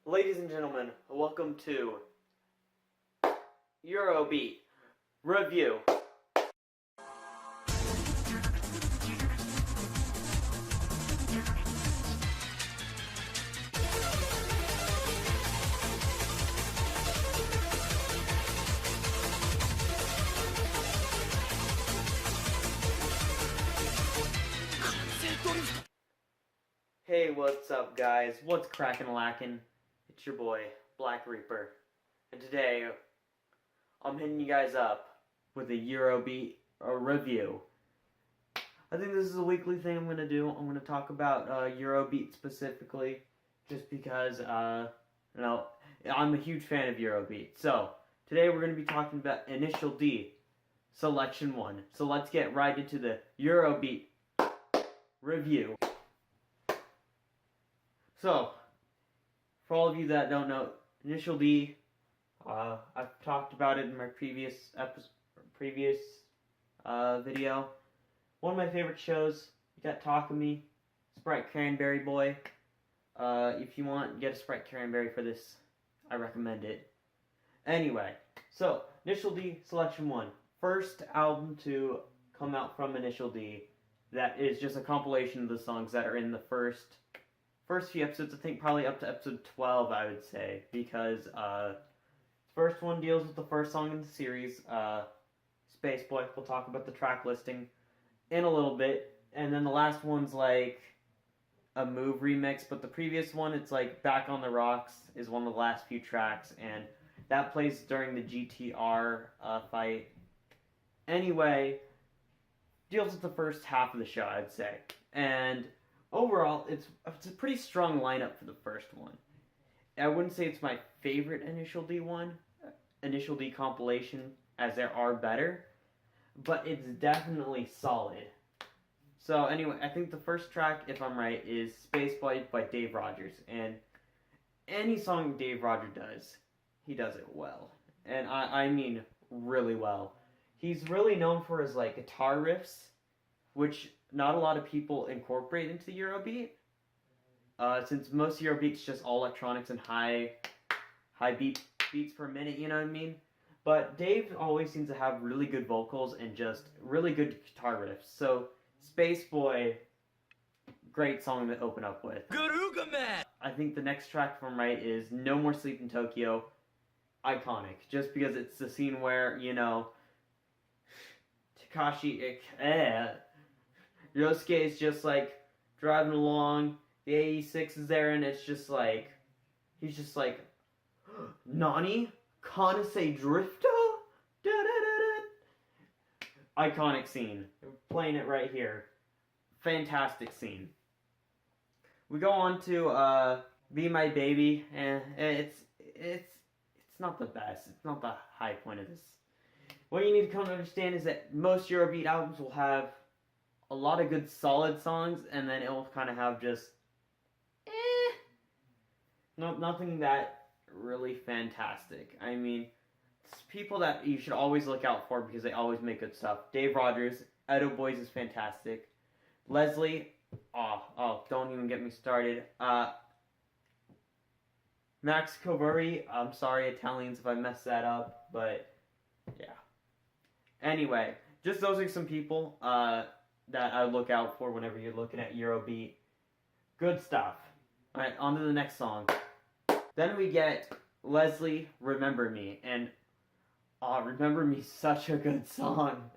Ladies and gentlemen, welcome to Eurobeat Review. Hey, what's up guys? What's crackin' lackin'? It's your boy, Black Reaper. And today, I'm hitting you guys up with a Eurobeat review. I think this is a weekly thing I'm going to do. I'm going to talk about Eurobeat specifically, just because, I'm a huge fan of Eurobeat. So, today we're going to be talking about Initial D, Selection 1. So let's get right into the Eurobeat review. So, for all of you that don't know, Initial D, I've talked about it in my previous video. One of my favorite shows. You got Talk of Me, Sprite Cranberry Boy. If you want, get a Sprite Cranberry for this. I recommend it. Anyway, so Initial D Selection 1, first album to come out from Initial D. That is just a compilation of the songs that are in the first few episodes. I think probably up to episode 12, I would say, because the first one deals with the first song in the series, Space Boy. We'll talk about the track listing in a little bit, and then the last one's like a Move remix, but the previous one, it's like Back on the Rocks, is one of the last few tracks, and that plays during the GTR fight. Anyway, deals with the first half of the show, I'd say, and overall, it's a pretty strong lineup for the first one. I wouldn't say it's my favorite Initial D compilation, as there are better, but it's definitely solid. So anyway, I think the first track, if I'm right, is Space Boy by Dave Rogers, and any song Dave Rogers does, he does it well, and I mean really well. He's really known for his like guitar riffs, which not a lot of people incorporate into the Eurobeat, since most Eurobeat's just all electronics and high beats per minute, you know what I mean? But Dave always seems to have really good vocals and just really good guitar riffs. So Space Boy, great song to open up with. I think the next track from right is No More Sleep in Tokyo. Iconic, just because it's the scene where, you know, Yosuke is just like driving along, the AE6 is there, and it's just like, he's just like, Nani? Kanase Drifto? Iconic scene. Playing it right here. Fantastic scene. We go on to Be My Baby, and it's not the best. It's not the high point of this. What you need to come to understand is that most Eurobeat albums will have a lot of good solid songs, and then it will kind of have just nothing that really fantastic. I mean, it's people that you should always look out for because they always make good stuff. Dave Rogers, Edo Boys is fantastic. Leslie, don't even get me started. Max Coveri, I'm sorry Italians if I messed that up, but yeah. Anyway, just those are some people that I look out for whenever you're looking at Eurobeat. Good stuff. Alright, on to the next song. Then we get Leslie, Remember Me. And, Remember Me, such a good song.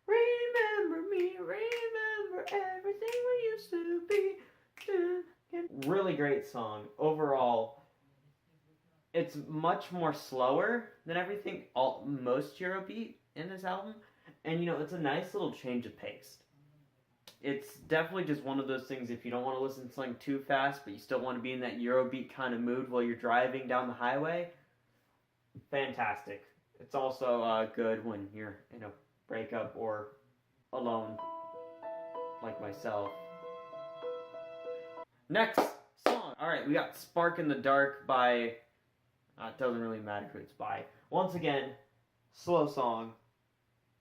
Remember me, remember everything we used to be. Really great song. Overall, it's much more slower than most Eurobeat in this album. And, you know, it's a nice little change of pace. It's definitely just one of those things, if you don't want to listen to something too fast, but you still want to be in that Eurobeat kind of mood while you're driving down the highway, fantastic. It's also good when you're in a breakup or alone, like myself. Next song. Alright, we got Spark in the Dark by, it doesn't really matter who it's by. Once again, slow song.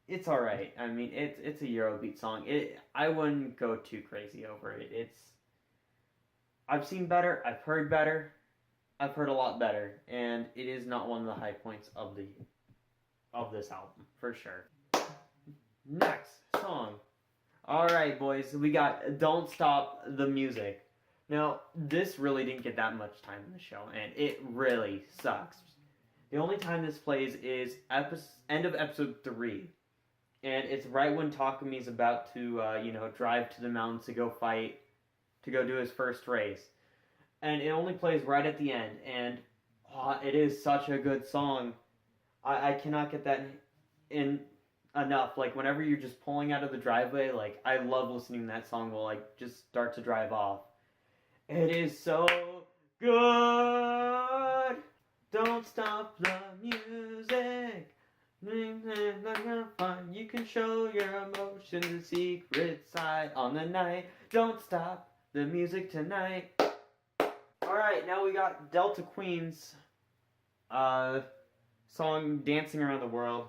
It's alright. I mean, it's a Eurobeat song. I wouldn't go too crazy over it. I've seen better. I've heard better. I've heard a lot better, and it is not one of the high points of this album for sure. Next song. Alright, boys, we got Don't Stop the Music. Now, this really didn't get that much time in the show, and it really sucks. The only time this plays is end of episode 3. And it's right when Takami's about to, drive to the mountains to go fight, to go do his first race. And it only plays right at the end, and it is such a good song. I cannot get that in enough. Like, whenever you're just pulling out of the driveway, like, I love listening to that song while I just start to drive off. It is so good. Don't stop the music. You can show your emotions, the secret side on the night. Don't stop the music tonight. Alright, now we got Delta Queen's song Dancing Around the World.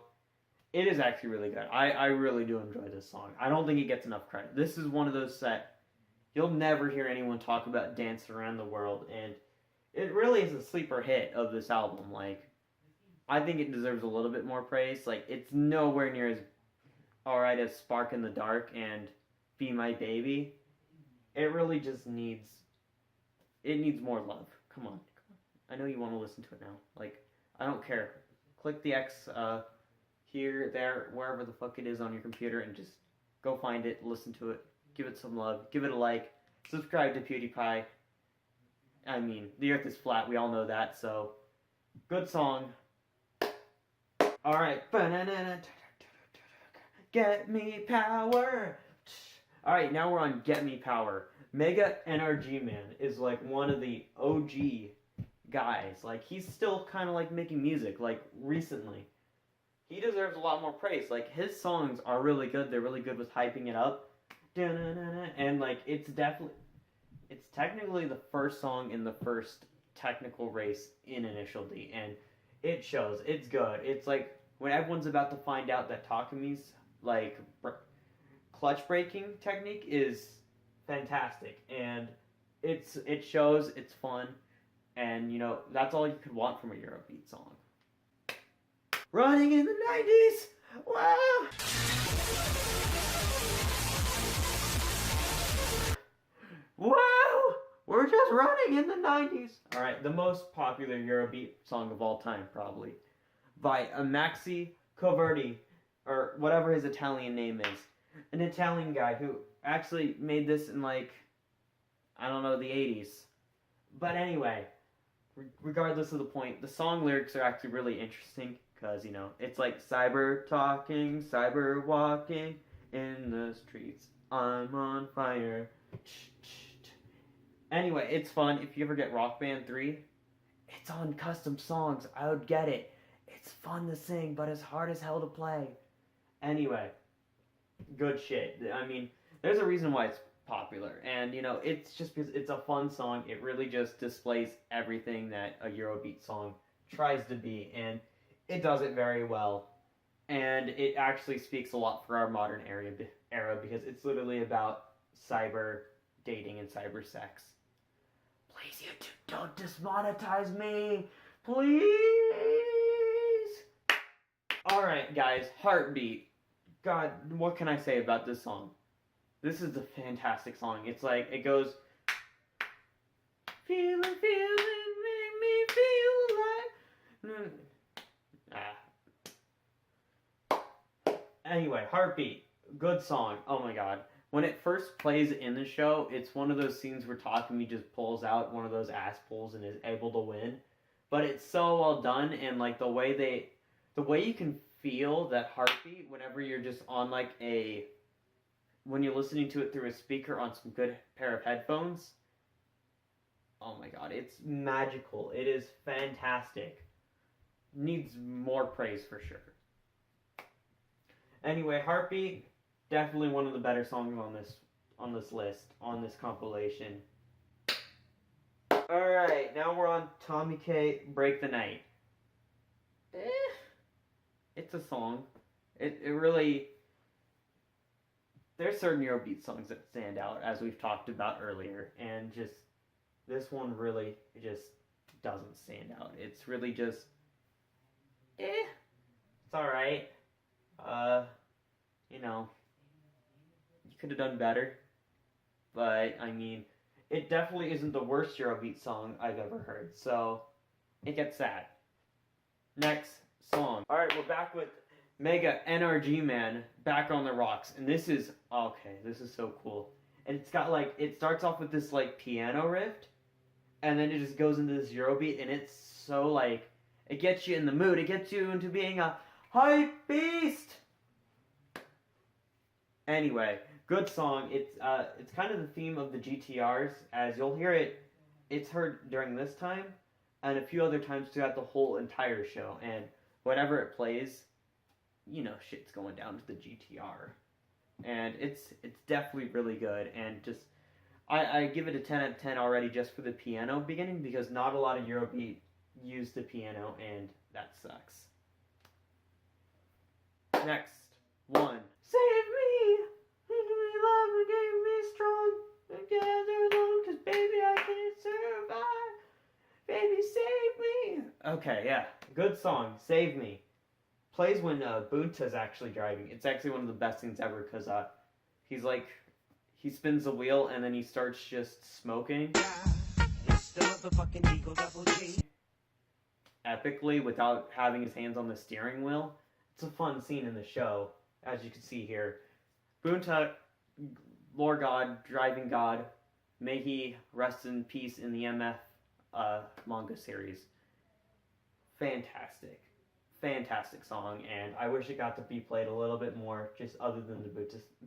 It is actually really good. I really do enjoy this song. I don't think it gets enough credit. This is one of those that you'll never hear anyone talk about Dancing Around the World, and it really is a sleeper hit of this album. Like, I think it deserves a little bit more praise. Like, it's nowhere near as alright as Spark in the Dark and Be My Baby. It really just needs more love. Come on. I know you want to listen to it now. Like, I don't care. Click the X here, there, wherever the fuck it is on your computer, and just go find it, listen to it, give it some love, give it a like, subscribe to PewDiePie. I mean, the earth is flat, we all know that, so good song. Alright. Get Me Power. Alright, now we're on Get Me Power. Mega NRG Man is like one of the OG guys. Like, he's still kind of like making music, like, recently. He deserves a lot more praise. Like, his songs are really good. They're really good with hyping it up. And, like, it's technically the first song in the first technical race in Initial D. And it shows. It's good. It's like, when everyone's about to find out that Takami's, like, clutch braking technique is fantastic. And it shows, it's fun. And, that's all you could want from a Eurobeat song. Running in the 90s! Wow! Wow! We're just running in the 90s! Alright, the most popular Eurobeat song of all time, probably. By Maxi Coverti, or whatever his Italian name is. An Italian guy who actually made this in, like, I don't know, the 80s. But anyway, regardless of the point, the song lyrics are actually really interesting. Because, it's like cyber talking, cyber walking in the streets. I'm on fire. Anyway, it's fun. If you ever get Rock Band 3, it's on custom songs. I would get it. It's fun to sing, but it's hard as hell to play. Anyway, good shit. I mean, there's a reason why it's popular. And, it's just because it's a fun song. It really just displays everything that a Eurobeat song tries to be. And it does it very well, and it actually speaks a lot for our modern era because it's literally about cyber dating and cyber sex. Please, YouTube, don't demonetize me! Please! Alright, guys, Heartbeat. God, what can I say about this song? This is a fantastic song. It's like, it goes... Feeling, make me feel like... Anyway, Heartbeat. Good song. Oh my god. When it first plays in the show, it's one of those scenes where Takami just pulls out one of those ass pulls and is able to win. But it's so well done, and like the way you can feel that Heartbeat whenever you're just on like when you're listening to it through a speaker on some good pair of headphones. Oh my god, it's magical. It is fantastic. Needs more praise for sure. Anyway, Heartbeat, definitely one of the better songs on this list, on this compilation. Alright, now we're on Tommy K, Break the Night. It's a song. It really... There's certain Eurobeat songs that stand out, as we've talked about earlier, and just, this one really just doesn't stand out. It's really just, it's alright. You know, you could have done better. But, I mean, it definitely isn't the worst Eurobeat song I've ever heard. So, it gets that. Next song. Alright, we're back with Mega NRG Man, Back on the Rocks. And this is, okay, this is so cool. And it's got like, it starts off with this like piano riff. And then it just goes into this Eurobeat. And it's so like, it gets you in the mood. It gets you into being a hype beast. Anyway, good song. It's kind of the theme of the GTRs. As you'll hear it, it's heard during this time. And a few other times throughout the whole entire show. And whenever it plays, you know, shit's going down to the GTR. And it's definitely really good. And just, I give it a 10 out of 10 already just for the piano beginning. Because not a lot of Eurobeat use the piano. And that sucks. Next one. Save me! Love and gave me strong. Together alone, 'cause baby I can't survive. Baby, save me! Okay, yeah. Good song. Save Me. Plays when Bunta's actually driving. It's actually one of the best things ever because he's like, he spins the wheel and then he starts just smoking. Epically without having his hands on the steering wheel. It's a fun scene in the show, as you can see here. Bunta, Lord God, Driving God, may he rest in peace in the MF manga series. Fantastic song, and I wish it got to be played a little bit more, just other than the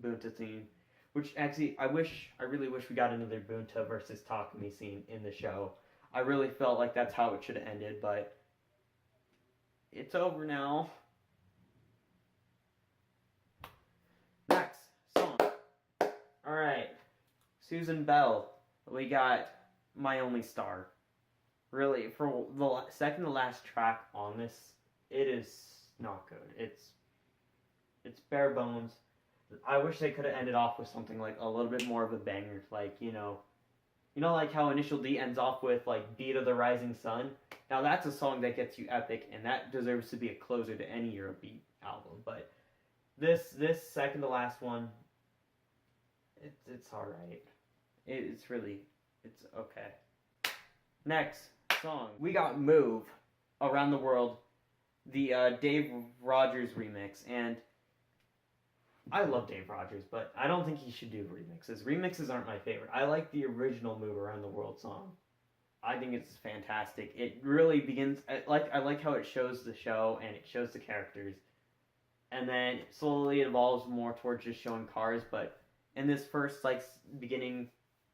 Bunta scene. Which actually, I really wish we got another Bunta versus Takumi scene in the show. I really felt like that's how it should have ended, but it's over now. Next song. Alright, Susan Bell. We got My Only Star. Really, for the second to last track on this, it is not good. It's bare bones. I wish they could have ended off with something like a little bit more of a banger, like, you know like how Initial D ends off with like Beat of the Rising Sun. Now that's a song that gets you epic, and that deserves to be a closer to any Eurobeat album. But this second to last one, it's all right. It's okay. Next song, we got Move, Around the World, the Dave Rogers remix, and I love Dave Rogers, but I don't think he should do remixes. Remixes aren't my favorite. I like the original Move Around the World song. I think it's fantastic. It really begins, I like how it shows the show and it shows the characters, and then slowly it evolves more towards just showing cars. But in this first like beginning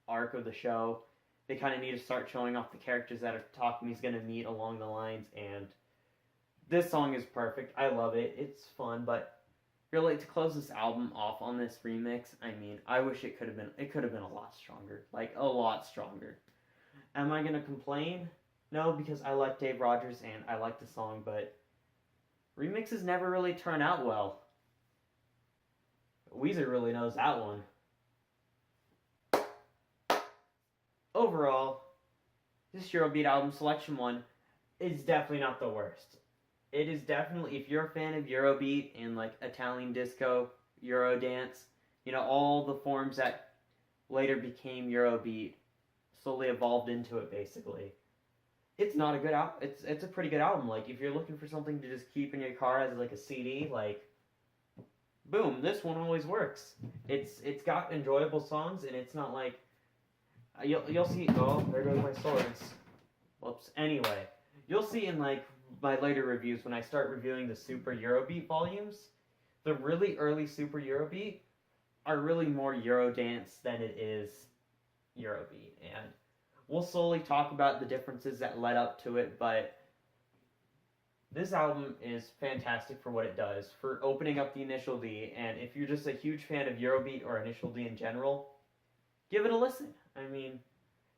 arc of the show, they kind of need to start showing off the characters that Takumi's going to meet along the lines, and this song is perfect. I love it. It's fun, but really to close this album off on this remix, I mean, I wish it could have been a lot stronger. Like, a lot stronger. Am I going to complain? No, because I like Dave Rogers and I like the song, but remixes never really turn out well. Weezer really knows that one. Overall, this Eurobeat album, Selection 1, is definitely not the worst. It is definitely, if you're a fan of Eurobeat and like Italian disco, Eurodance, you know, all the forms that later became Eurobeat, slowly evolved into it basically. It's not a good album. It's a pretty good album. Like, if you're looking for something to just keep in your car as like a CD, like, boom, this one always works. It's got enjoyable songs, and it's not like, you'll see, oh, there goes my swords. Whoops. Anyway, you'll see in like my later reviews when I start reviewing the Super Eurobeat volumes, the really early Super Eurobeat are really more Eurodance than it is Eurobeat, and we'll slowly talk about the differences that led up to it, but this album is fantastic for what it does, for opening up the Initial D, and if you're just a huge fan of Eurobeat or Initial D in general, give it a listen. I mean,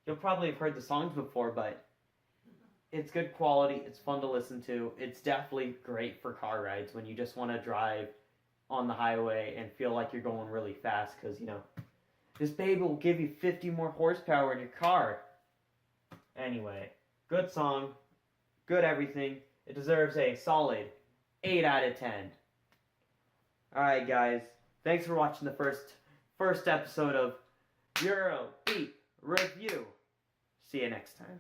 you'll probably have heard the songs before, but it's good quality, it's fun to listen to, it's definitely great for car rides when you just want to drive on the highway and feel like you're going really fast, because, you know, this baby will give you 50 more horsepower in your car. Anyway, Good song. Good everything. It deserves a solid 8 out of 10. Alright guys, thanks for watching the first episode of Eurobeat Review. See you next time.